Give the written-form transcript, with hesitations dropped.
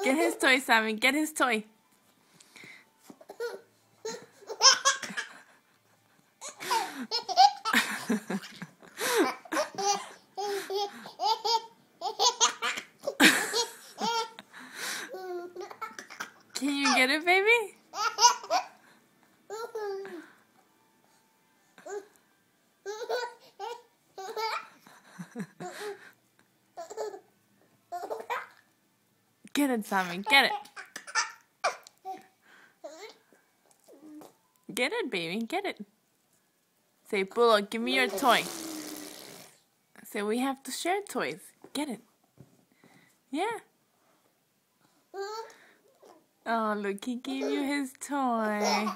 Get his toy, Sammy. Get his toy. Can you get it, baby? Get it, Sammy. Get it. Get it, baby. Get it. Say, Bullock, give me your toy. Say, we have to share toys. Get it. Yeah. Oh, look, he gave you his toy.